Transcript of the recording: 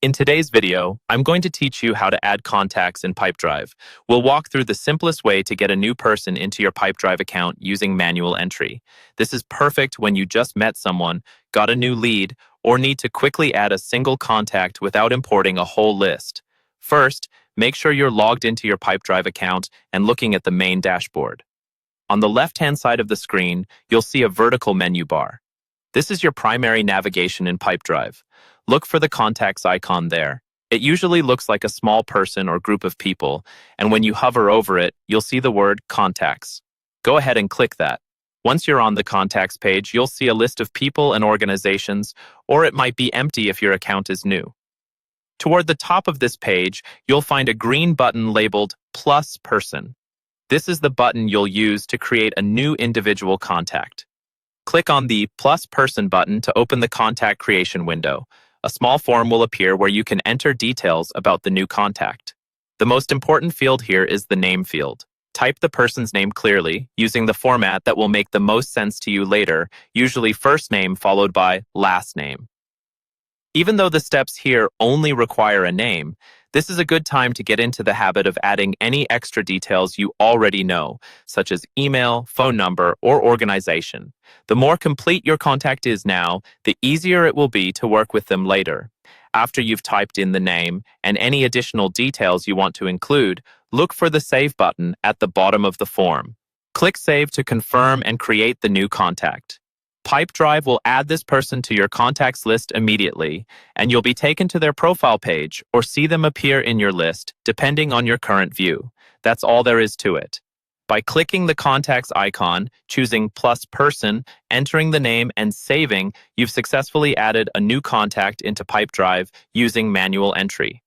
In today's video, I'm going to teach you how to add contacts in Pipedrive. We'll walk through the simplest way to get a new person into your Pipedrive account using manual entry. This is perfect when you just met someone, got a new lead, or need to quickly add a single contact without importing a whole list. First, make sure you're logged into your Pipedrive account and looking at the main dashboard. On the left-hand side of the screen, you'll see a vertical menu bar. This is your primary navigation in Pipedrive. Look for the contacts icon there. It usually looks like a small person or group of people, and when you hover over it, you'll see the word Contacts. Go ahead and click that. Once you're on the Contacts page, you'll see a list of people and organizations, or it might be empty if your account is new. Toward the top of this page, you'll find a green button labeled Plus Person. This is the button you'll use to create a new individual contact. Click on the Plus Person button to open the contact creation window. A small form will appear where you can enter details about the new contact. The most important field here is the name field. Type the person's name clearly, using the format that will make the most sense to you later, usually first name followed by last name. Even though the steps here only require a name, this is a good time to get into the habit of adding any extra details you already know, such as email, phone number, or organization. The more complete your contact is now, the easier it will be to work with them later. After you've typed in the name and any additional details you want to include, look for the Save button at the bottom of the form. Click Save to confirm and create the new contact. Pipedrive will add this person to your contacts list immediately, and you'll be taken to their profile page or see them appear in your list, depending on your current view. That's all there is to it. By clicking the contacts icon, choosing Plus Person, entering the name, and saving, you've successfully added a new contact into Pipedrive using manual entry.